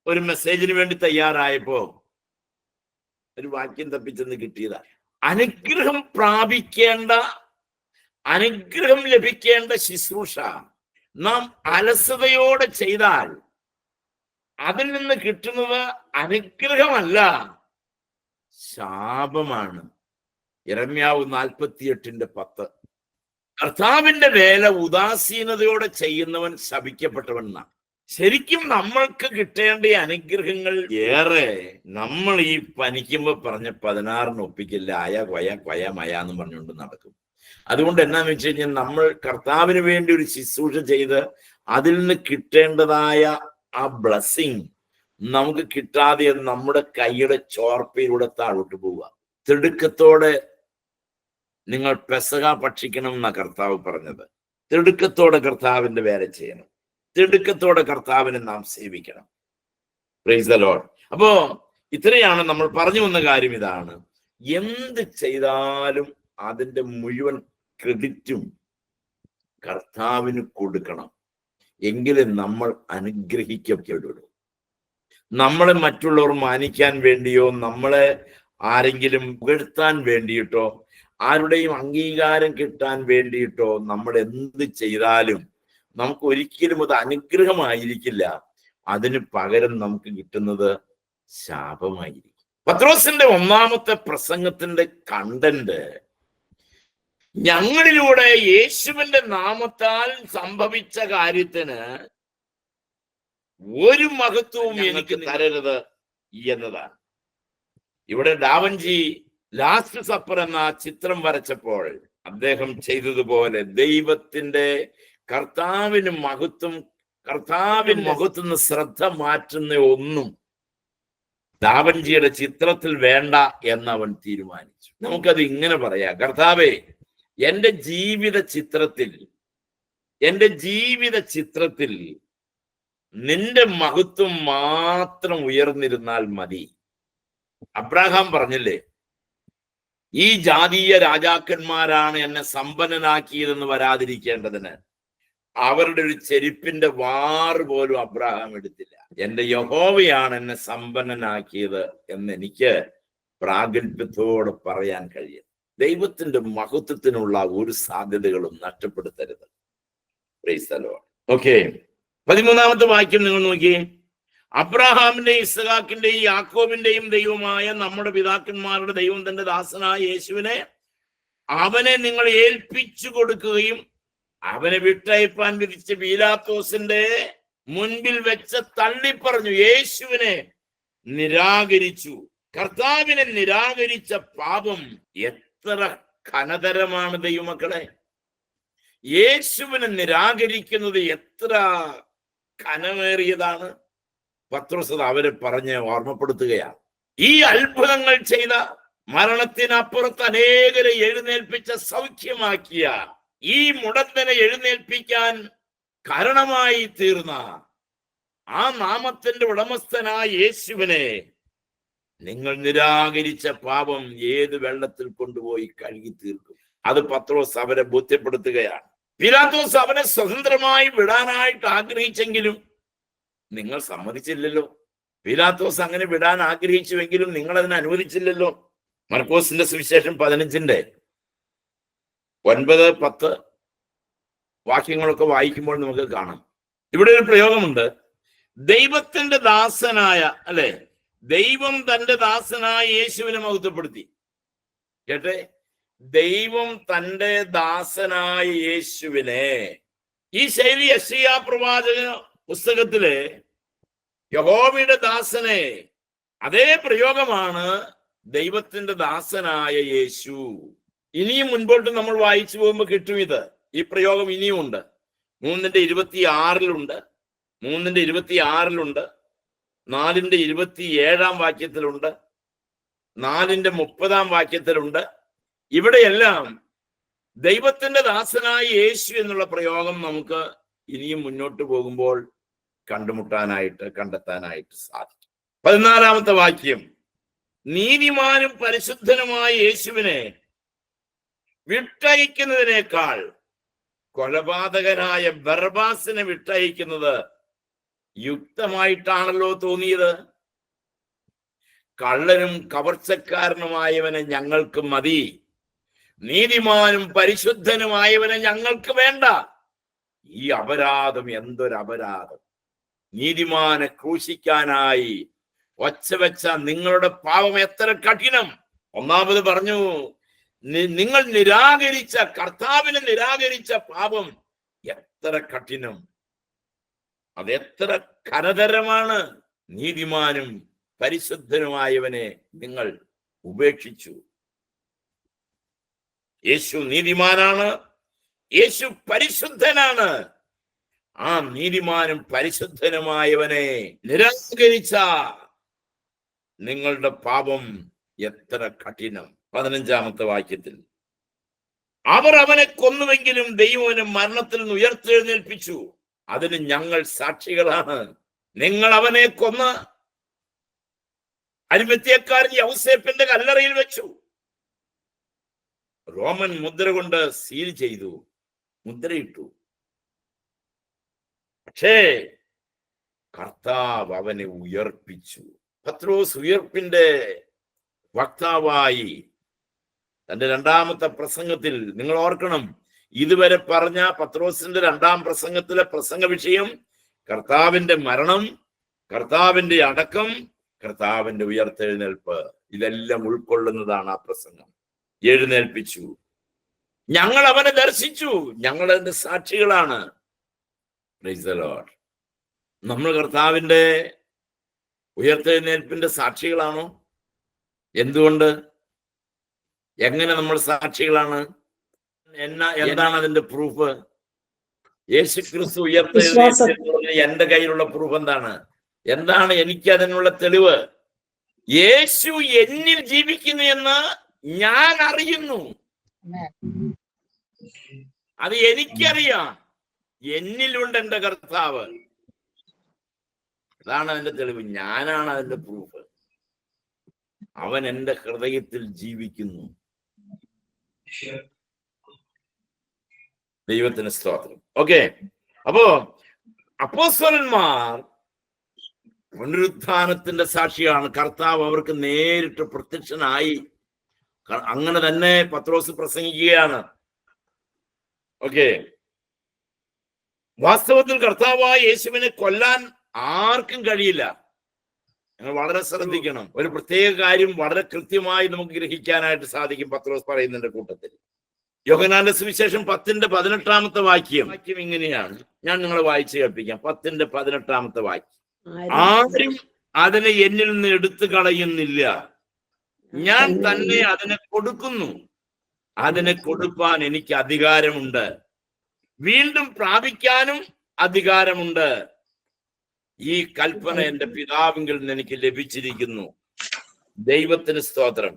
ഒരു മെസ്സേജിന് വേണ്ടി തയ്യാറായപ്പോ ഒരു വാക്യം തപ്പിച്ചെന്ന് കിട്ടിയതാ. അനുഗ്രഹം പ്രാപിക്കേണ്ട, അനുഗ്രഹം ലഭിക്കേണ്ട ശുശ്രൂഷ നാം അലസതയോടെ ചെയ്താൽ അതിൽ നിന്ന് കിട്ടുന്നത് അനുഗ്രഹമല്ല, ശാപമാണ്. യിരെമ്യാവ് 48:10. കർത്താവിന്റെ വേല ഉദാസീനതയോടെ ചെയ്യുന്നവൻ ശപിക്കപ്പെട്ടവൻ എന്നാണ്. ശരിക്കും നമ്മൾക്ക് കിട്ടേണ്ട അനുഗ്രഹങ്ങൾ ഏറെ നമ്മൾ ഈ പനിക്കുമ്പോ പറഞ്ഞ 16 ഒപ്പിക്കില്ല. അയ കൊയ കൊയ മയ എന്ന് പറഞ്ഞുകൊണ്ട് നടക്കും. അതുകൊണ്ട് എന്നാന്ന് വെച്ച് കഴിഞ്ഞാൽ നമ്മൾ കർത്താവിന് വേണ്ടി ഒരു ശുശ്രൂഷ ചെയ്ത് അതിൽ നിന്ന് കിട്ടേണ്ടതായ ആ ബ്ലെസ്സിങ് നമുക്ക് കിട്ടാതെ നമ്മുടെ കൈയുടെ ചോർപ്പയിലൂടെ താഴോട്ട് പോവുക. തിടുക്കത്തോടെ നിങ്ങൾ പെസഹ ഭക്ഷിക്കണം എന്നാ കർത്താവ് പറഞ്ഞത്. തിടുക്കത്തോടെ കർത്താവിന്റെ വേല ചെയ്യണം. തിടുക്കത്തോടെ കർത്താവിനെ നാം സേവിക്കണം. Price the Lord. അപ്പോ ഇത്രയാണ് നമ്മൾ പറഞ്ഞു വന്ന കാര്യം. ഇതാണ്, എന്ത് ചെയ്താലും അതിന്റെ മുഴുവൻ ക്രെഡിറ്റും കർത്താവിന് കൊടുക്കണം. എങ്കിലും നമ്മൾ അനുഗ്രഹിക്കപ്പെടുള്ളൂ. നമ്മളെ മറ്റുള്ളവർ മാനിക്കാൻ വേണ്ടിയോ നമ്മളെ ആരെങ്കിലും പുകഴ്ത്താൻ വേണ്ടിയിട്ടോ ആരുടെയും അംഗീകാരം കിട്ടാൻ വേണ്ടിയിട്ടോ നമ്മൾ എന്ത് ചെയ്താലും നമുക്ക് ഒരിക്കലും അത് അനുഗ്രഹമായിരിക്കില്ല. അതിന് പകരം നമുക്ക് കിട്ടുന്നത് ശാപമായിരിക്കും. പത്രോസിന്റെ ഒന്നാമത്തെ പ്രസംഗത്തിന്റെ കണ്ടന്റ്, ഞങ്ങളിലൂടെ യേശുവിന്റെ നാമത്താൽ സംഭവിച്ച കാര്യത്തിന് ഒരു മഹത്വവും എനിക്ക് തരരുത് എന്നതാണ്. ഇവിടെ ഡാവിഞ്ചി ലാസ്റ്റ് സപ്പർ എന്ന ചിത്രം വരച്ചപ്പോൾ അദ്ദേഹം ചെയ്തതുപോലെ ദൈവത്തിന്റെ കർത്താവിന് മഹത്വം ശ്രദ്ധ മാറ്റുന്ന ഒന്നും ഡാവിഞ്ചിയുടെ ചിത്രത്തിൽ വേണ്ട എന്നവൻ തീരുമാനിച്ചു. നമുക്കത് ഇങ്ങനെ പറയാം, കർത്താവേ, എന്റെ ജീവിത ചിത്രത്തിൽ നിന്റെ മഹത്വം മാത്രം ഉയർന്നിരുന്നാൽ മതി. അബ്രഹാം പറഞ്ഞില്ലേ, ഈ ജാതീയ രാജാക്കന്മാരാണ് എന്നെ സമ്പന്നനാക്കിയതെന്ന് വരാതിരിക്കേണ്ടതിന് അവരുടെ ഒരു ചെരുപ്പിന്റെ വാറ് പോലും അബ്രഹാം എടുത്തില്ല. എന്റെ യഹോവയാണ് എന്നെ സമ്പന്നനാക്കിയത് എന്ന് എനിക്ക് പ്രാഗൽഭ്യത്തോടെ പറയാൻ കഴിയും. ദൈവത്തിന്റെ മഹത്വത്തിനുള്ള ഒരു സാധ്യതകളും നഷ്ടപ്പെടുത്തരുത്. Price the Lord. ഓക്കെ, 13ാമത്തെ വാക്യം നിങ്ങൾ നോക്കിയേ. അബ്രഹാമിന്റെയും ഇസ്ഹാക്കിന്റെയും യാക്കോബിന്റെയും ദൈവമായ നമ്മുടെ പിതാക്കന്മാരുടെ ദൈവം തന്റെ ദാസനായ യേശുവിനെ അവനെ നിങ്ങൾ ഏൽപ്പിച്ചു കൊടുക്കുകയും അവനെ വിട്ടയപ്പാൻ വിധിച്ച പീലാത്തോസിന്റെ മുൻപിൽ വെച്ച് തള്ളിപ്പറഞ്ഞു. യേശുവിനെ നിരാകരിച്ചു. കർത്താവിനെ നിരാകരിച്ച പാപം എത്ര ഘനതരമാണ് ദൈവമക്കളെ. യേശുവിനെ നിരാകരിക്കുന്നത് എത്ര ഘനമേറിയതാണ്. പത്രോസ് അവരെ പറഞ്ഞ് ഓർമ്മപ്പെടുത്തുകയാണ്. ഈ അത്ഭുതങ്ങൾ ചെയ്ത, മരണത്തിനപ്പുറത്ത് അനേകരെ എഴുന്നേൽപ്പിച്ച, സൗഖ്യമാക്കിയ, ഈ മുടന്തനെ എഴുന്നേൽപ്പിക്കാൻ കാരണമായി തീർന്ന ആ നാമത്തിന്റെ ഉടമസ്ഥനായ യേശുവിനെ നിങ്ങൾ നിരാകരിച്ച പാപം ഏത് വെള്ളത്തിൽ കൊണ്ടുപോയി കഴുകി തീർക്കും? അത് പത്രോസ് അവരെ ബോധ്യപ്പെടുത്തുകയാണ്. പീലാത്തോസ് അവനെ സ്വതന്ത്രമായി വിടാനായിട്ട് ആഗ്രഹിച്ചെങ്കിലും നിങ്ങൾ സമ്മതിച്ചില്ലല്ലോ. പീലാത്തോസ് അങ്ങനെ വിടാൻ ആഗ്രഹിച്ചുവെങ്കിലും നിങ്ങൾ അതിനെ അനുവദിച്ചില്ലല്ലോ. മർക്കോസിന്റെ സുവിശേഷം 15-ന്റെ 9, 10 വാക്യങ്ങളൊക്കെ വായിക്കുമ്പോൾ നമുക്ക് കാണാം. ഇവിടെ ഒരു പ്രയോഗമുണ്ട്, ദൈവത്തിന്റെ ദാസനായ, അല്ലെ, ദൈവം തന്റെ ദാസനായ യേശുവിനെ മഹത്വപ്പെടുത്തി. കേട്ടെ, ദൈവം തന്റെ ദാസനായ യേശുവിനെ. ഈ ശൈലി യെശയ്യാ പ്രവാചക പുസ്തകത്തിലെ യഹോവയുടെ ദാസനെ, അതേ പ്രയോഗമാണ് ദൈവത്തിന്റെ ദാസനായ യേശു. ഇനിയും മുൻപോട്ട് നമ്മൾ വായിച്ചു പോകുമ്പോൾ കിട്ടും ഇത്. ഈ പ്രയോഗം ഇനിയും ഉണ്ട്. 3:26 3:26 4:27 വാക്യത്തിലുണ്ട്, 4:30 വാക്യത്തിലുണ്ട്. ഇവിടെയെല്ലാം ദൈവത്തിന്റെ ദാസനായ യേശു എന്നുള്ള പ്രയോഗം നമുക്ക് ഇനിയും മുന്നോട്ട് പോകുമ്പോൾ കണ്ടെത്താനായിട്ട് സാധിക്കും. 14-ാമത്തെ വാക്യം, നീതിമാനും പരിശുദ്ധനുമായ യേശുവിനെ വിട്ടയക്കുന്നതിനേക്കാൾ കൊലപാതകനായ ബർബാസിനെ വിട്ടയക്കുന്നത് യുക്തമായിട്ടാണല്ലോ തോന്നിയത്. കള്ളനും കവർച്ചക്കാരനുമായവനെ ഞങ്ങൾക്ക് മതി, നീതിമാനും പരിശുദ്ധനുമായവനെ ഞങ്ങൾക്ക് വേണ്ട. ഈ അപരാധം എന്തൊരു അപരാധം! നീതിമാനെ ക്രൂശിക്കാനായി ഒച്ചവെച്ച നിങ്ങളുടെ പാപം എത്ര കഠിനം! ഒന്നാമത് പറഞ്ഞു, നിങ്ങൾ നിരാകരിച്ച, കർത്താവിനെ നിരാകരിച്ച പാപം എത്ര കഠിനം, അതെത്ര കനതരമാണ്. നീതിമാനും പരിശുദ്ധനുമായവനെ നിങ്ങൾ ഉപേക്ഷിച്ചു. യേശു നീതിമാനാണ്, യേശു പരിശുദ്ധനാണ്. ആ നീതിമാനും പരിശുദ്ധനുമായവനെ നിരാകരിച്ച നിങ്ങളുടെ പാപം എത്ര കഠിനം. 15-ാമത്തെ വാക്യത്തിൽ, അവർ അവനെ കൊന്നുവെങ്കിലും ദൈവം അവനെ മരണത്തിൽ നിന്ന് ഉയർത്തെഴുന്നേൽപ്പിച്ചു, അതിന് ഞങ്ങൾ സാക്ഷികളാണ്. നിങ്ങൾ അവനെ കൊന്ന് അരിമത്യക്കാരൻ യൗസേപ്പിന്റെ കല്ലറയിൽ വെച്ചു, റോമൻ മുദ്ര കൊണ്ട് സീൽ ചെയ്തു, മുദ്രയിട്ടു. പക്ഷേ കർത്താവ് അവനെ ഉയർപ്പിച്ചു. പത്രോസ് ഉയർപ്പിന്റെ വക്താവായി തന്റെ 2-ാമത്തെ പ്രസംഗത്തിൽ, നിങ്ങൾ ഓർക്കണം, ഇതുവരെ പറഞ്ഞ പത്രോസിന്റെ 2-ാം പ്രസംഗത്തിലെ പ്രസംഗ വിഷയം കർത്താവിന്റെ മരണം, കർത്താവിന്റെ അടക്കം, കർത്താവിന്റെ ഉയർത്തെഴുന്നേൽപ്പ്, ഇതെല്ലാം ഉൾക്കൊള്ളുന്നതാണ് ആ പ്രസംഗം. എഴുന്നേൽപ്പിച്ചു, ഞങ്ങൾ അവനെ ദർശിച്ചു, ഞങ്ങൾ അതിന്റെ സാക്ഷികളാണ്. Price the Lord. നമ്മൾ കർത്താവിന്റെ ഉയർത്തെഴുന്നേൽപ്പിന്റെ സാക്ഷികളാണോ? എന്തുകൊണ്ട്? എങ്ങനെ നമ്മൾ സാക്ഷികളാണ്? എന്താണ് അതിന്റെ പ്രൂഫ്? യേശു ക്രിസ്തു ഉയർത്തെഴുന്നേൽപ്പിന് എന്റെ കയ്യിലുള്ള പ്രൂഫ് എന്താണ് എനിക്ക് അതിനുള്ള തെളിവ്? യേശു എന്നിൽ ജീവിക്കുന്നു എന്ന് ഞാൻ അറിയുന്നു. അത് എനിക്കറിയാം. എന്നിലുണ്ട് എന്റെ കർത്താവ്. അതാണ് അതിന്റെ തെളിവ്. ഞാനാണ് അതിന്റെ പ്രൂഫ്. അവൻ എന്റെ ഹൃദയത്തിൽ ജീവിക്കുന്നു. ദൈവത്തിന് സ്തോത്രം. ഓക്കെ, അപ്പോ അപ്പോസ്തലന്മാർ പുനരുത്ഥാനത്തിന്റെ സാക്ഷിയാണ്. കർത്താവ് അവർക്ക് നേരിട്ട് പ്രത്യക്ഷനായി. അങ്ങനെ തന്നെ പത്രോസ് പ്രസംഗിക്കുകയാണ്. ഓക്കെ, വാസ്തവത്തിൽ കർത്താവായ യേശുവിനെ കൊല്ലാൻ ആർക്കും കഴിയില്ല. നിങ്ങൾ വളരെ ശ്രദ്ധിക്കണം. ഒരു പ്രത്യേക കാര്യം വളരെ കൃത്യമായി നമുക്ക് ഗ്രഹിക്കാനായിട്ട് സാധിക്കും. പത്രോസ് പറയുന്നതിന്റെ കൂട്ടത്തിൽ യോഹന്നാന്റെ സുവിശേഷം 10:18 വാക്യം ഇങ്ങനെയാണ്. ഞാൻ നിങ്ങളെ വായിച്ചു കേൾപ്പിക്കാം. 10:18 വാക്യം, ആരും അതിനെ എന്നിൽ നിന്ന് എടുത്തു കളയുന്നില്ല, ഞാൻ തന്നെ അതിനെ കൊടുക്കുന്നു, അതിനെ കൊടുപ്പാൻ എനിക്ക് അധികാരമുണ്ട്, വീണ്ടും പ്രാപിക്കാനും അധികാരമുണ്ട്. ഈ കൽപ്പന എന്റെ പിതാവിങ്കിൽ നിന്ന് എനിക്ക് ലഭിച്ചിരിക്കുന്നു. ദൈവത്തിന് സ്തോത്രം.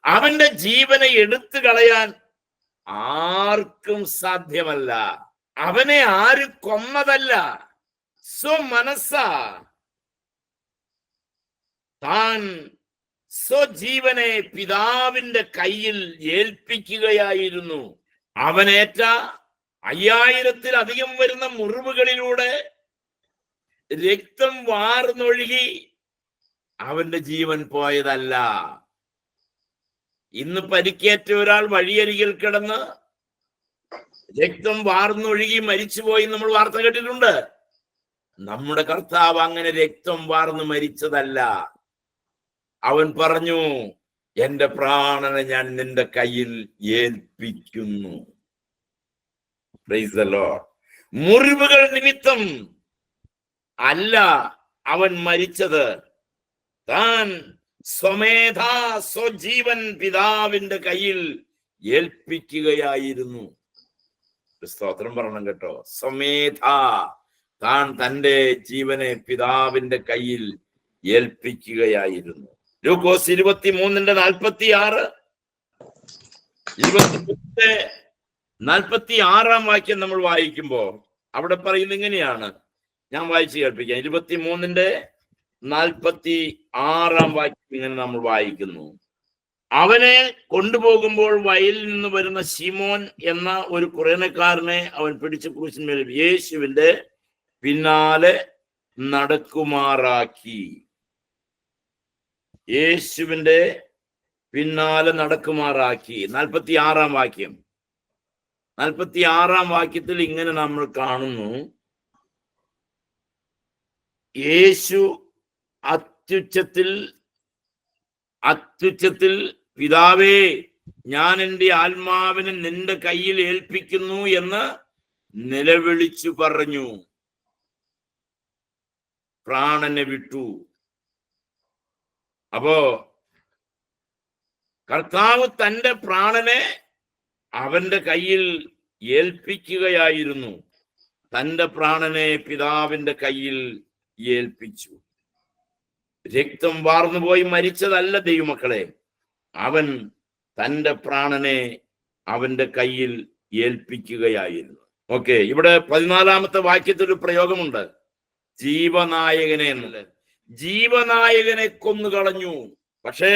അവന്റെ ജീവനെ എടുത്തു കളയാൻ ആർക്കും സാധ്യമല്ല. അവനെ ആരും കൊന്നതല്ല, സ്വമനസ്സ താൻ സ്വജീവനെ പിതാവിന്റെ കയ്യിൽ ഏൽപ്പിക്കുകയായിരുന്നു. അവനേറ്റ 5000-ത്തിലധികം വരുന്ന മുറിവുകളിലൂടെ രക്തം വാർന്നൊഴുകി അവന്റെ ജീവൻ പോയതല്ല. ഇന്ന് പരിക്കേറ്റ ഒരാൾ വഴിയരികിൽ കിടന്ന് രക്തം വാർന്നൊഴുകി മരിച്ചുപോയി നമ്മൾ വാർത്ത കേട്ടിട്ടുണ്ട്. നമ്മുടെ കർത്താവ് അങ്ങനെ രക്തം വാർന്ന് മരിച്ചതല്ല. അവൻ പറഞ്ഞു, എന്റെ പ്രാണനെ ഞാൻ നിന്റെ കയ്യിൽ ഏൽപ്പിക്കുന്നു. Price the Lord. മുറിവുകൾ നിമിത്തം അല്ല അവൻ മരിച്ചത്. താൻ സ്വമേധാ സ്വജീവൻ പിതാവിന്റെ കയ്യിൽ ഏൽപ്പിക്കുകയായിരുന്നു. സ്തോത്രം പറയണം കേട്ടോ. സ്വമേധാ താൻ തന്റെ ജീവനെ പിതാവിന്റെ കയ്യിൽ ഏൽപ്പിക്കുകയായിരുന്നു. ലൂക്കോസ് 23:46 23:46 വാക്യം നമ്മൾ വായിക്കുമ്പോ അവിടെ പറയുന്നത് ഇങ്ങനെയാണ്. ഞാൻ വായിച്ചു കേൾപ്പിക്കാം. 23:46 വാക്യം ഇങ്ങനെ നമ്മൾ വായിക്കുന്നു. അവനെ കൊണ്ടുപോകുമ്പോൾ വയലിൽ നിന്ന് വരുന്ന ശിമോൻ എന്ന ഒരു കുറേനക്കാരനെ അവൻ പിടിച്ച് ക്രൂശിന്മേൽ യേശുവിന്റെ പിന്നാലെ നടക്കുമാറാക്കി. യേശുവിന്റെ പിന്നാലെ നടക്കുമാറാക്കി. 46 വാക്യം. 46 വാക്യത്തിൽ ഇങ്ങനെ നമ്മൾ കാണുന്നു, യേശു അത്യുച്ചത്തിൽ പിതാവേ, ഞാൻ എൻ്റെ ആത്മാവിനെ നിന്റെ കയ്യിൽ ഏൽപ്പിക്കുന്നു എന്ന് നിലവിളിച്ചു പറഞ്ഞു. പ്രാണനെ വിട്ടു. അപ്പോ കർത്താവ് തന്റെ പ്രാണനെ അവന്റെ കയ്യിൽ ഏൽപ്പിക്കുകയായിരുന്നു. തന്റെ പ്രാണനെ പിതാവിന്റെ കയ്യിൽ ഏൽപ്പിച്ചു. രക്തം വാർന്നുപോയി മരിച്ചതല്ല ദൈവമക്കളെ, അവൻ തന്റെ പ്രാണനെ അവന്റെ കയ്യിൽ ഏൽപ്പിക്കുകയായിരുന്നു. ഓക്കെ, ഇവിടെ 14-ാമത്തെ വാക്യത്തിൽ ഒരു പ്രയോഗമുണ്ട്, ജീവനായകനെ എന്നത്. ജീവനായകനെ കൊന്നുകളഞ്ഞു. പക്ഷേ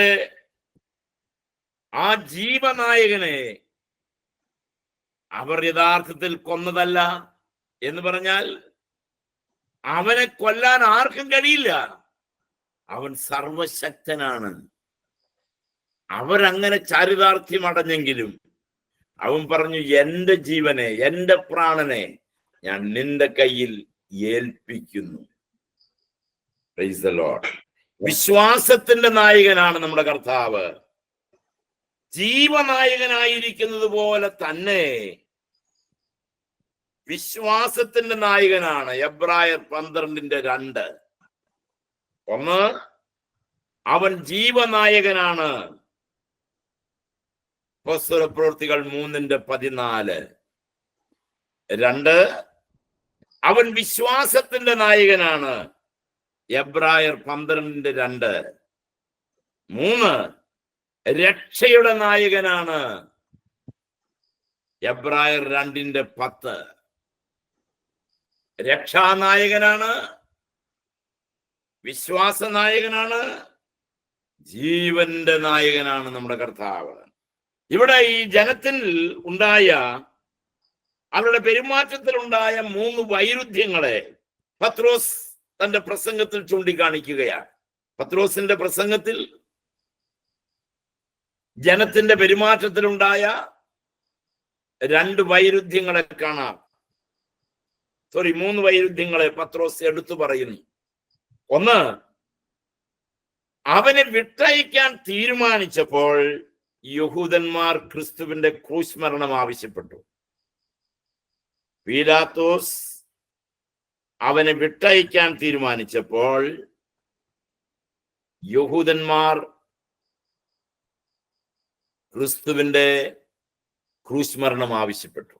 ആ ജീവനായകനെ അവർ യഥാർത്ഥത്തിൽ കൊന്നതല്ല. എന്ന് പറഞ്ഞാൽ അവനെ കൊല്ലാൻ ആർക്കും കഴിയില്ല. അവൻ സർവശക്തനാണ്. അവരങ്ങനെ ചാരിതാർത്ഥ്യം അടഞ്ഞെങ്കിലും അവൻ പറഞ്ഞു, എന്റെ ജീവനെ, എന്റെ പ്രാണനെ ഞാൻ നിന്റെ കയ്യിൽ ഏൽപ്പിക്കുന്നു. Price the Lord. വിശ്വാസത്തിന്റെ നായകനാണ് നമ്മുടെ കർത്താവ്. ജീവനായകനായിരിക്കുന്നത് പോലെ തന്നെ വിശ്വാസത്തിന്റെ നായകനാണ്. എബ്രായർ 12:2. ഒന്ന്, അവൻ ജീവനായകനാണ്. അപ്പോസ്തലപ്രവൃത്തികൾ 3:14. 2, അവൻ വിശ്വാസത്തിന്റെ നായകനാണ്. എബ്രായർ 12:2. 3, രക്ഷയുടെ നായകനാണ്. എബ്രായർ 2:10. രക്ഷാനായകനാണ്, വിശ്വാസ നായകനാണ്, ജീവന്റെ നായകനാണ് നമ്മുടെ കർത്താവ്. ഇവിടെ ഈ ജനത്തിൽ ഉണ്ടായ, അവരുടെ പെരുമാറ്റത്തിലുണ്ടായ 3 വൈരുദ്ധ്യങ്ങളെ പത്രോസ് തന്റെ പ്രസംഗത്തിൽ ചൂണ്ടിക്കാണിക്കുകയാണ്. പത്രോസിന്റെ പ്രസംഗത്തിൽ ജനത്തിന്റെ പെരുമാറ്റത്തിലുണ്ടായ 2 വൈരുദ്ധ്യങ്ങളെ കാണാം. 3 വൈരുദ്ധ്യങ്ങളെ പത്രോസ് എടുത്തു പറയുന്നു. ഒന്ന്, അവനെ വിട്ടയക്കാൻ തീരുമാനിച്ചപ്പോൾ യഹൂദന്മാർ ക്രിസ്തുവിന്റെ ക്രൂശ് മരണം ആവശ്യപ്പെട്ടു. പീലാത്തോസ് അവനെ വിട്ടയക്കാൻ തീരുമാനിച്ചപ്പോൾ യഹൂദന്മാർ ക്രിസ്തുവിന്റെ ക്രൂശ് മരണം ആവശ്യപ്പെട്ടു.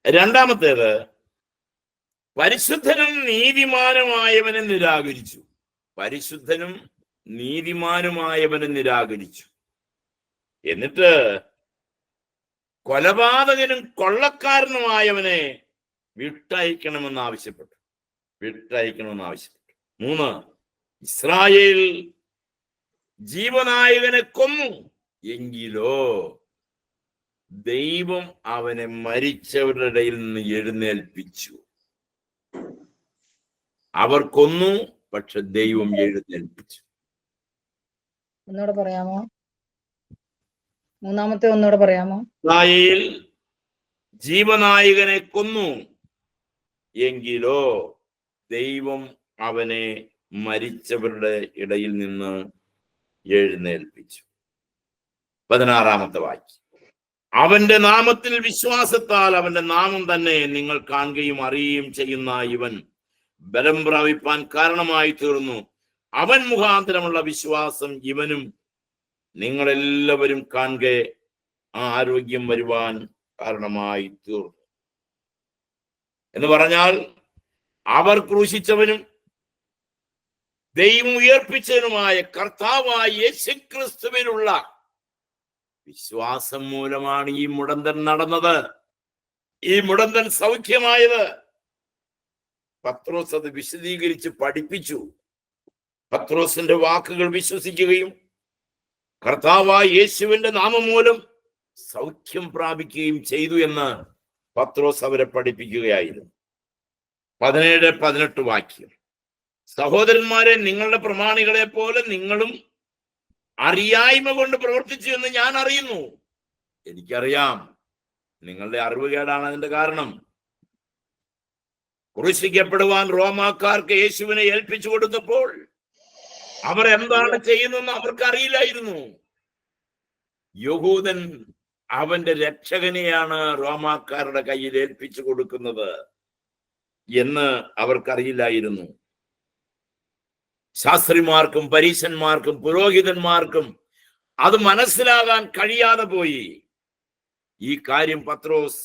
രണ്ടാമത്തേത്, പരിശുദ്ധനും നീതിമാനുമായവനെ നിരാകരിച്ചു. പരിശുദ്ധനും നീതിമാനുമായവനെ നിരാകരിച്ചു. എന്നിട്ട് കൊലപാതകനും കൊള്ളക്കാരനുമായവനെ വിട്ടയക്കണമെന്ന് ആവശ്യപ്പെട്ടു. വിട്ടയക്കണമെന്ന് ആവശ്യപ്പെട്ടു. 3, ഇസ്രായേൽ ജീവനായകനെ കൊന്നു, എങ്കിലോ ദൈവം അവനെ മരിച്ചവരുടെ ഇടയിൽ നിന്ന് എഴുന്നേൽപ്പിച്ചു. അവർ കൊന്നു, പക്ഷെ ദൈവം എഴുന്നേൽപ്പിച്ചു. ഒന്നുകൂടെ പറയാമോ? മൂന്നാമത്തെ ഒന്നുകൂടെ പറയാമോ? ഇസ്രായേൽ ജീവനായകനെ കൊന്നു, എങ്കിലോ ദൈവം അവനെ മരിച്ചവരുടെ ഇടയിൽ നിന്ന് എഴുന്നേൽപ്പിച്ചു. 16-ാമത്തെ വാക്യം, അവന്റെ നാമത്തിൽ വിശ്വാസത്താൽ അവന്റെ നാമം തന്നെ നിങ്ങൾ കാണുകയും അറിയുകയും ചെയ്യുന്ന ഇവൻ ബലം പ്രാപിപ്പാൻ കാരണമായി തീർന്നു. അവൻ മുഖാന്തരമുള്ള വിശ്വാസം ഇവനും നിങ്ങളെല്ലാവരും കാണുക ആരോഗ്യം വരുവാൻ കാരണമായി തീർന്നു. എന്ന് പറഞ്ഞാൽ അവർ ക്രൂശിച്ചവനും ദൈവം ഉയർപ്പിച്ചവനുമായ കർത്താവായ യേശുക്രിസ്തുവിലുള്ള വിശ്വാസം മൂലമാണ് ഈ മുടന്തൻ നടന്നത്, ഈ മുടന്തൻ സൗഖ്യമായത്. പത്രോസ് അത് വിശദീകരിച്ച് പഠിപ്പിച്ചു. പത്രോസിന്റെ വാക്കുകൾ വിശ്വസിക്കുകയും കർത്താവായ യേശുവിന്റെ നാമം മൂലം സൗഖ്യം പ്രാപിക്കുകയും ചെയ്തു എന്ന് പത്രോസ് അവരെ പഠിപ്പിക്കുകയായിരുന്നു. 17-18 വാക്യം, സഹോദരന്മാരെ, നിങ്ങളുടെ പ്രമാണികളെ പോലെ നിങ്ങളും അറിയായ്മ കൊണ്ട് പ്രവർത്തിച്ചു എന്ന് ഞാൻ അറിയുന്നു. എനിക്കറിയാം നിങ്ങളുടെ അറിവുകേടാണ് അതിന്റെ കാരണം. ക്രൂശിക്കപ്പെടുവാൻ റോമാക്കാർക്ക് യേശുവിനെ ഏൽപ്പിച്ചു കൊടുത്തപ്പോൾ അവർ എന്താണ് ചെയ്യുന്നതെന്ന് അവർക്ക് അറിയില്ലായിരുന്നു. യഹൂദൻ അവന്റെ രക്ഷകനെയാണ് റോമാക്കാരുടെ കയ്യിൽ ഏൽപ്പിച്ചു കൊടുക്കുന്നത് എന്ന് അവർക്കറിയില്ലായിരുന്നു. ശാസ്ത്രിമാർക്കും പരീശന്മാർക്കും പുരോഹിതന്മാർക്കും അത് മനസ്സിലാകാൻ കഴിയാതെ പോയി. ഈ കാര്യം പത്രോസ്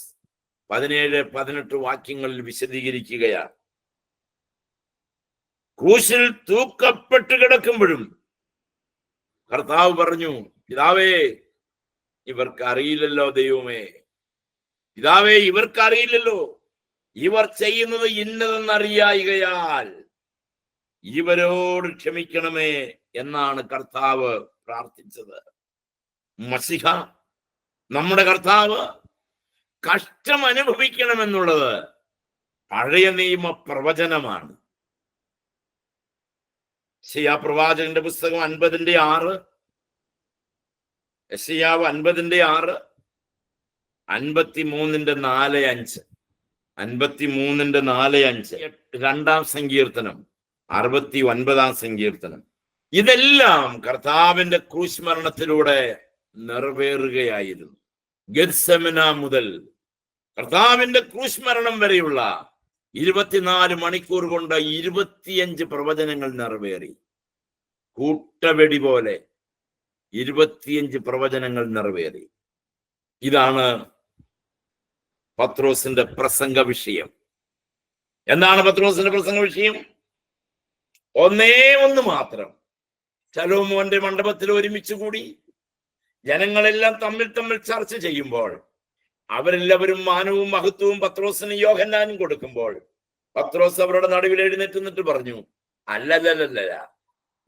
17-18 വാക്യങ്ങളിൽ വിശദീകരിക്കുകയാണ്. ക്രൂശിൽ തൂക്കപ്പെട്ട് കിടക്കുമ്പോഴും കർത്താവ് പറഞ്ഞു, പിതാവേ, ഇവർക്ക് അറിയില്ലല്ലോ, ദൈവമേ, പിതാവേ, ഇവർക്ക് അറിയില്ലല്ലോ, ഇവർ ചെയ്യുന്നത് ഇന്നതെന്നറിയായികയാൽ ഇവരോട് ക്ഷമിക്കണമേ എന്നാണ് കർത്താവ് പ്രാർത്ഥിച്ചത്. മസിഹ, നമ്മുടെ കർത്താവ് കഷ്ടം അനുഭവിക്കണമെന്നുള്ളത് പഴയ നിയമ പ്രവചനമാണ്. യെശയ്യാ പ്രവാചകന്റെ പുസ്തകം 50-6, യെശയ്യാവ് 50-6, 53-4-5, 53-4-5, 2-ാം സങ്കീർത്തനം, 69-ാം സങ്കീർത്തനം, ഇതെല്ലാം കർത്താവിന്റെ ക്രൂശ് മരണത്തിലൂടെ നിറവേറുകയായിരുന്നു. ഗെത്സെമന മുതൽ കർത്താവിന്റെ ക്രൂശ് മരണം വരെയുള്ള 24 മണിക്കൂർ കൊണ്ട് 25 പ്രവചനങ്ങൾ നിറവേറി. കൂട്ടവെടി പോലെ 25 പ്രവചനങ്ങൾ നിറവേറി. ഇതാണ് പത്രോസിന്റെ പ്രസംഗ വിഷയം. എന്താണ് പത്രോസിന്റെ പ്രസംഗ വിഷയം? ഒന്നേ ഒന്ന് മാത്രം. ശലോമോന്റെ മണ്ഡപത്തിൽ ഒരുമിച്ച് കൂടി ജനങ്ങളെല്ലാം തമ്മിൽ ചർച്ച ചെയ്യുമ്പോൾ അവരെല്ലാവരും മാനവും മഹത്വവും പത്രോസിനും യോഹന്നാനും കൊടുക്കുമ്പോൾ പത്രോസ് അവരുടെ നടുവിൽ എഴുന്നേറ്റ് നിന്നിട്ട് പറഞ്ഞു, അല്ലല്ലല്ല,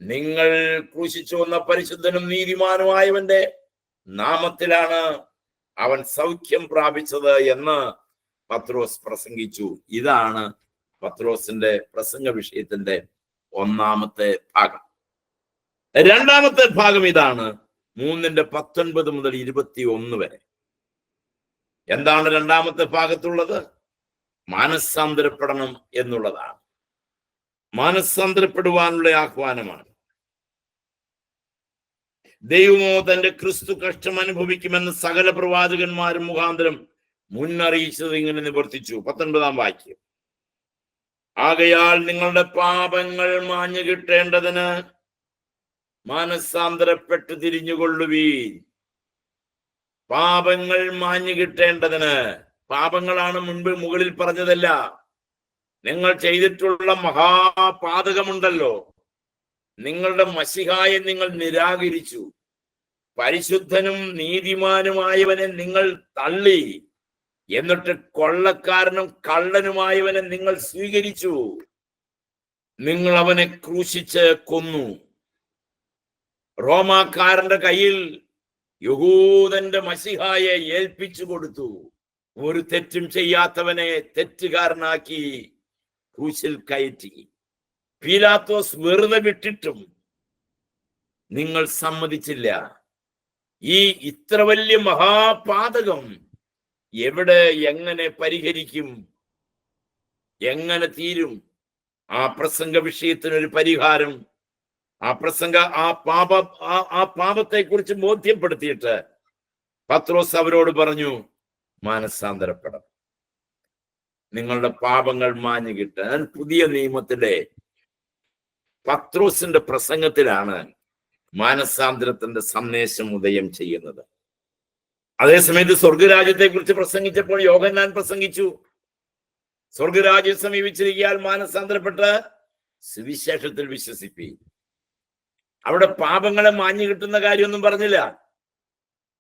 നിങ്ങൾ ക്രൂശിച്ചു വന്ന പരിശുദ്ധനും നീതിമാനുമായവന്റെ നാമത്തിലാണ് അവൻ സൗഖ്യം പ്രാപിച്ചത് എന്ന് പത്രോസ് പ്രസംഗിച്ചു. ഇതാണ് പത്രോസിന്റെ പ്രസംഗ വിഷയത്തിന്റെ ഒന്നാമത്തെ ഭാഗം. രണ്ടാമത്തെ ഭാഗം ഇതാണ്, 3:19 മുതൽ 21 വരെ. എന്താണ് രണ്ടാമത്തെ ഭാഗത്തുള്ളത്? മാനസാന്തരപ്പെടണം എന്നുള്ളതാണ്. മാനസാന്തരപ്പെടുവാനുള്ള ആഹ്വാനമാണ്. ദൈവമോ തന്റെ ക്രിസ്തു കഷ്ടം അനുഭവിക്കുമെന്ന് സകല പ്രവാചകന്മാരും മുഖാന്തരം മുന്നറിയിച്ചത് ഇങ്ങനെ നിവർത്തിച്ചു. 19-ാം വാക്യം, ആകയാൽ നിങ്ങളുടെ പാപങ്ങൾ മാഞ്ഞു കിട്ടേണ്ടതിന് മാനസാന്തരപ്പെട്ട് തിരിഞ്ഞുകൊള്ളുവീൻ. പാപങ്ങൾ മാഞ്ഞു കിട്ടേണ്ടതിന്. പാപങ്ങളാണ് മുൻപ് മുകളിൽ പറഞ്ഞതല്ല. നിങ്ങൾ ചെയ്തിട്ടുള്ള മഹാപാതകമുണ്ടല്ലോ, നിങ്ങളുടെ മശിഹായെ നിങ്ങൾ നിരാകരിച്ചു, പരിശുദ്ധനും നീതിമാനുമായവനെ നിങ്ങൾ തള്ളി, എന്നിട്ട് കൊള്ളക്കാരനും കള്ളനുമായവനെ നിങ്ങൾ സ്വീകരിച്ചു. നിങ്ങൾ അവനെ ക്രൂശിച്ച് കൊന്നു. റോമാക്കാരന്റെ കയ്യിൽ യഹൂദന്റെ മശിഹായെ ഏൽപ്പിച്ചു കൊടുത്തു. ഒരു തെറ്റും ചെയ്യാത്തവനെ തെറ്റുകാരനാക്കി ക്രൂശിൽ കയറ്റി. പീലാത്തോസ് വെറുതെ വിട്ടിട്ടും നിങ്ങൾ സമ്മതിച്ചില്ല. ഈ ഇത്ര വലിയ മഹാപാതകം എവിടെ എങ്ങനെ പരിഹരിക്കും? എങ്ങനെ തീരും? ആ പ്രസംഗ വിഷയത്തിനൊരു പരിഹാരം, ആ പാപത്തെ കുറിച്ച് ബോധ്യപ്പെടുത്തിയിട്ട് പത്രോസ് അവരോട് പറഞ്ഞു, മാനസാന്തരപ്പെടണം, നിങ്ങളുടെ പാപങ്ങൾ മാഞ്ഞു കിട്ടാൻ. പുതിയ നിയമത്തിലെ പത്രോസിന്റെ പ്രസംഗത്തിലാണ് മാനസാന്തരത്തിന്റെ സന്ദേശം ഉദയം ചെയ്യുന്നത്. അതേസമയത്ത് സ്വർഗരാജ്യത്തെ കുറിച്ച് പ്രസംഗിച്ചപ്പോൾ യോഹന്നാൻ പ്രസംഗിച്ചു, സ്വർഗരാജ്യം സമീപിച്ചിരിക്കാൻ മാനസാന്തരപ്പെട്ട് സുവിശേഷത്തിൽ വിശ്വസിപ്പി. അവിടെ പാപങ്ങളെ മാഞ്ഞു കിട്ടുന്ന കാര്യമൊന്നും പറഞ്ഞില്ല.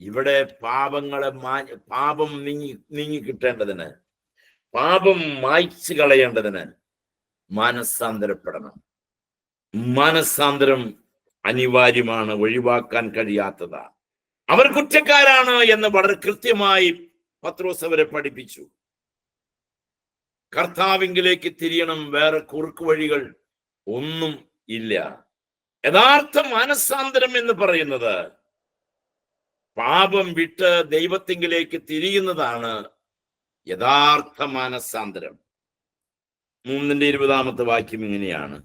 ഇവിടെ പാപം നീങ്ങി കിട്ടേണ്ടതിന്, പാപം മായ്ച്ചു കളയേണ്ടതിന് മാനസാന്തരപ്പെടണം. മാനസാന്തരം അനിവാര്യമാണ്, ഒഴിവാക്കാൻ കഴിയാത്തതാണ്. അവർ കുറ്റക്കാരാണ് എന്ന് വളരെ കൃത്യമായി പത്രോസ് അവരെ പഠിപ്പിച്ചു. കർത്താവിങ്കിലേക്ക് തിരിയണം, വേറെ കുറുക്കു വഴികൾ ഒന്നും ഇല്ല. യഥാർത്ഥ മാനസാന്തരം എന്ന് പറയുന്നത് പാപം വിട്ട് ദൈവത്തിങ്കിലേക്ക് തിരിയുന്നതാണ് യഥാർത്ഥ മാനസാന്തരം. 3:20 വാക്യം ഇങ്ങനെയാണ്: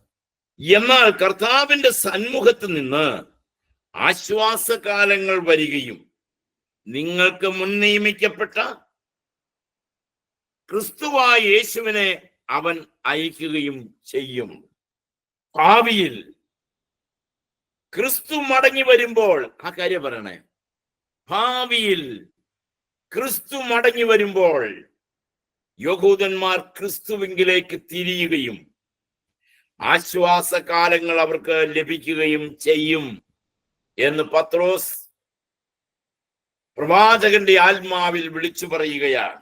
എന്നാൽ കർത്താവിന്റെ സന്മുഖത്ത് നിന്ന് ആശ്വാസകാലങ്ങൾ വരികയും നിങ്ങൾക്ക് മുൻ നിയമിക്കപ്പെട്ട ക്രിസ്തുവായ യേശുവിനെ അവൻ അയക്കുകയും ചെയ്യും. ഭാവിയിൽ ക്രിസ്തു മടങ്ങി വരുമ്പോൾ, ആ കാര്യം പറയണേ, ഭാവിയിൽ ക്രിസ്തു മടങ്ങി വരുമ്പോൾ യഹൂദന്മാർ ക്രിസ്തുവിങ്കിലേക്ക് തിരിയുകയും ആശ്വാസകാലങ്ങൾ അവർക്ക് ലഭിക്കുകയും ചെയ്യും എന്ന് പത്രോസ് പ്രവാചകന്റെ ആത്മാവിൽ വിളിച്ചു പറയുകയാണ്.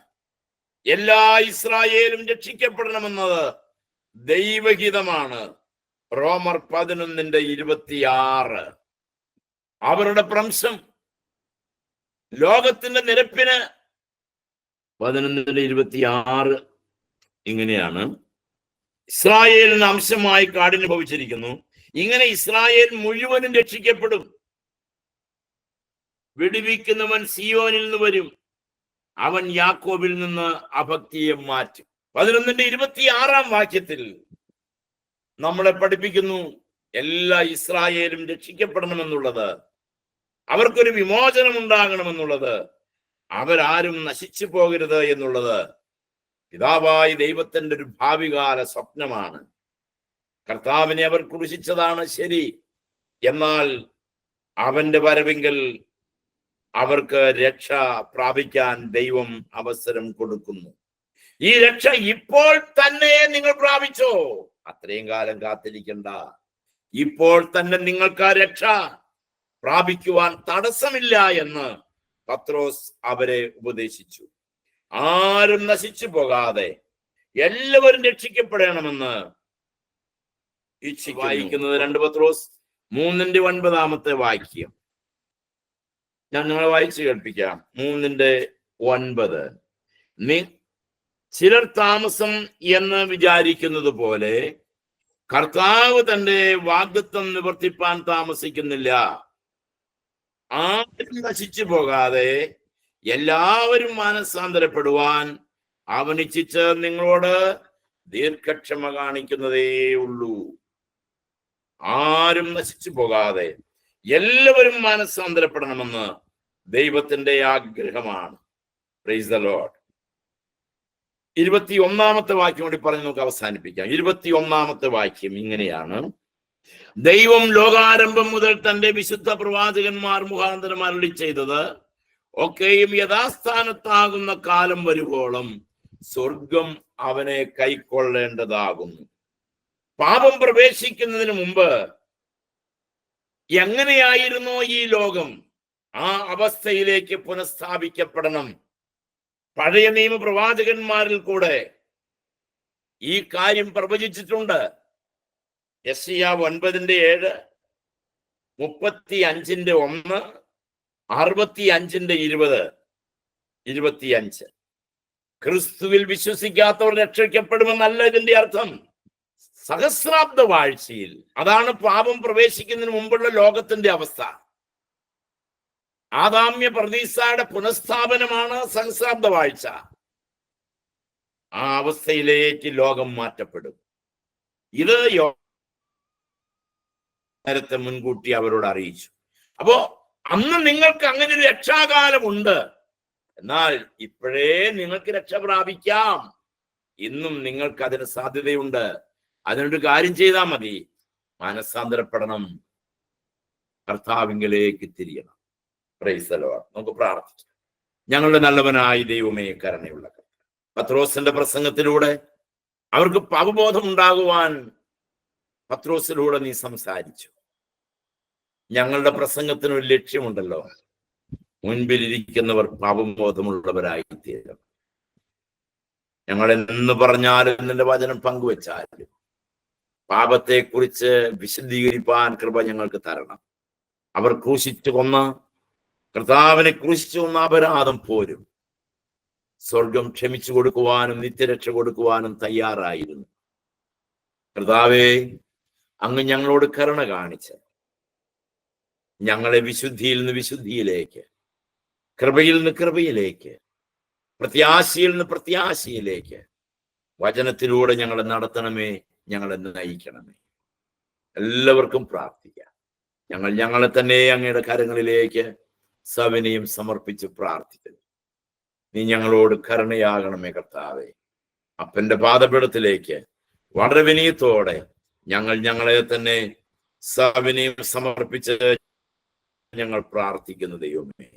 എല്ലാ ഇസ്രായേലും രക്ഷിക്കപ്പെടണമെന്നത് ദൈവഹിതമാണ്. റോമർ 11:26. അവരുടെ ഭ്രംശം ലോകത്തിന്റെ നിരപ്പിന് 11:26 ഇങ്ങനെയാണ്: ഇസ്രായേലിന് അംശമായി കാഠിന്യം ഭവിച്ചിരിക്കുന്നു. ഇങ്ങനെ ഇസ്രായേൽ മുഴുവനും രക്ഷിക്കപ്പെടും. വിടുവിക്കുന്നവൻ സിയോനിൽ നിന്ന് വരും, അവൻ യാക്കോബിൽ നിന്ന് അഭക്തിയെ മാറ്റും. 11:26 വാക്യത്തിൽ നമ്മളെ പഠിപ്പിക്കുന്നു എല്ലാ ഇസ്രായേലും രക്ഷിക്കപ്പെടണമെന്നുള്ളത്, അവർക്കൊരു വിമോചനം ഉണ്ടാകണമെന്നുള്ളത്, അവരാരും നശിച്ചു പോകരുത് എന്നുള്ളത് പിതാവായ ദൈവത്തിന്റെ ഒരു ഭാവികാല സ്വപ്നമാണ്. കർത്താവിനെ അവർ ക്രൂശിച്ചതാണ് ശരി, എന്നാൽ അവന്റെ വരവിങ്കൽ അവർക്ക് രക്ഷ പ്രാപിക്കാൻ ദൈവം അവസരം കൊടുക്കുന്നു. ഈ രക്ഷ ഇപ്പോൾ തന്നെ നിങ്ങൾ പ്രാപിച്ചോ, അത്രയും കാലം കാത്തിരിക്കണ്ട. ഇപ്പോൾ തന്നെ നിങ്ങൾക്ക് ആ രക്ഷ പ്രാപിക്കുവാൻ തടസ്സമില്ല എന്ന് പത്രോസ് അവരെ ഉപദേശിച്ചു. ആരും നശിച്ചു പോകാതെ എല്ലാവരും രക്ഷിക്കപ്പെടണമെന്ന് വായിക്കുന്നത് 2 പത്രോസ് 3:9 വാക്യം ഞാൻ നിങ്ങളെ വായിച്ചു കേൾപ്പിക്കാം. 3:9. ചിലർ താമസം എന്ന് വിചാരിക്കുന്നത് പോലെ കർത്താവ് തന്റെ വാഗ്ദത്തം നിവർത്തിപ്പാൻ താമസിക്കുന്നില്ല. ആരും നശിച്ചു പോകാതെ എല്ലാവരും മാനസാന്തരപ്പെടുവാൻ അവൻ ഇച്ഛിച്ച് നിങ്ങളോട് ദീർഘക്ഷമ കാണിക്കുന്നതേ ഉള്ളൂ. ആരും നശിച്ചു പോകാതെ എല്ലാവരും മാനസാന്തരപ്പെടണമെന്ന് ദൈവത്തിന്റെ ആഗ്രഹമാണ്. Praise the Lord. 21 വാക്യം കൂടി പറഞ്ഞ് നമുക്ക് അവസാനിപ്പിക്കാം. 21 വാക്യം ഇങ്ങനെയാണ്: ദൈവം ലോകാരംഭം മുതൽ തന്റെ വിശുദ്ധ പ്രവാചകന്മാർ മുഖാന്തരം അരുളി ചെയ്തത് ഒക്കെയും യഥാസ്ഥാനത്താകുന്ന കാലം വരുവോളം സ്വർഗം അവനെ കൈക്കൊള്ളേണ്ടതാകുന്നു. പാപം പ്രവേശിക്കുന്നതിന് മുമ്പ് എങ്ങനെയായിരുന്നോ ഈ ലോകം, ആ അവസ്ഥയിലേക്ക് പുനഃസ്ഥാപിക്കപ്പെടണം. പഴയ നിയമ പ്രവാചകന്മാരിൽ കൂടെ ഈ കാര്യം പ്രവചിച്ചിട്ടുണ്ട്. യെശയ്യാവ് 9:7, 35:1, 65:20, 25. ക്രിസ്തുവിൽ വിശ്വസിക്കാത്തവർ രക്ഷിക്കപ്പെടുമെന്നല്ല ഇതിന്റെ അർത്ഥം. സഹസ്രാബ്ദ വാഴ്ചയിൽ, അതാണ് പാപം പ്രവേശിക്കുന്നതിന് മുമ്പുള്ള ലോകത്തിന്റെ അവസ്ഥ. ആദാമ്യ പ്രതീക്ഷയുടെ പുനഃസ്ഥാപനമാണ് സഹസ്രാബ്ദ വാഴ്ച. ആ അവസ്ഥയിലേക്ക് ലോകം മാറ്റപ്പെടും. ഇത് നേരത്തെ മുൻകൂട്ടി അവരോട് അറിയിച്ചു. അപ്പോ അന്ന് നിങ്ങൾക്ക് അങ്ങനെ ഒരു രക്ഷാകാലമുണ്ട്. എന്നാൽ ഇപ്പോഴേ നിങ്ങൾക്ക് രക്ഷ പ്രാപിക്കാം. ഇന്നും നിങ്ങൾക്ക് അതിന് സാധ്യതയുണ്ട്. അതിനൊരു കാര്യം ചെയ്താൽ മതി, മാനസാന്തരപ്പെടണം, കർത്താവിങ്കലേക്ക് തിരിയണം. Praise the Lord. നമുക്ക് പ്രാർത്ഥിക്കാം. ഞങ്ങളുടെ നല്ലവനായ ദൈവമേ, കരുണയുള്ള പത്രോസിന്റെ പ്രസംഗത്തിലൂടെ അവർക്ക് പാപബോധം ഉണ്ടാകുവാൻ പത്രോസിലൂടെ നീ സംസാരിച്ചു. ഞങ്ങളുടെ പ്രസംഗത്തിന് ഒരു ലക്ഷ്യമുണ്ടല്ലോ, മുൻപിലിരിക്കുന്നവർ പാപബോധമുള്ളവരായി തീരണം. ഞങ്ങൾ എന്ന് പറഞ്ഞാലും നിന്റെ വചനം പങ്കുവെച്ചാലും പാപത്തെക്കുറിച്ച് വിശദീകരിപ്പാൻ കൃപ ഞങ്ങൾക്ക് തരണം. അവർ ക്രൂശിച്ചു കൊന്ന കർത്താവിനെ ക്രൂശിച്ചു കൊന്ന അപരാധം പോലും സ്വർഗം ക്ഷമിച്ചു കൊടുക്കുവാനും നിത്യരക്ഷ കൊടുക്കുവാനും തയ്യാറായിരുന്നു. കർത്താവേ, അങ്ങ് ഞങ്ങളോട് കരുണ കാണിച്ച് ഞങ്ങളെ വിശുദ്ധിയിൽ നിന്ന് വിശുദ്ധിയിലേക്ക്, കൃപയിൽ നിന്ന് കൃപയിലേക്ക്, പ്രത്യാശയിൽ നിന്ന് പ്രത്യാശയിലേക്ക് വചനത്തിലൂടെ ഞങ്ങളെ നടത്തണമേ, ഞങ്ങളെ നയിക്കണമേ. എല്ലാവർക്കും പ്രാർത്ഥിക്കാം. ഞങ്ങളെ തന്നെ അങ്ങയുടെ കരങ്ങളിലേക്ക് സവിനയം സമർപ്പിച്ച് പ്രാർത്ഥിക്കുന്നു. നീ ഞങ്ങളോട് കരുണയാകണമേ കർത്താവേ. അപ്പന്റെ പാദപീഠത്തിലേക്ക് വളരെ വിനയത്തോടെ ഞങ്ങളെ തന്നെ സവിനയം സമർപ്പിച്ച് ഞങ്ങൾ പ്രാർത്ഥിക്കുന്നു ദൈവമേ.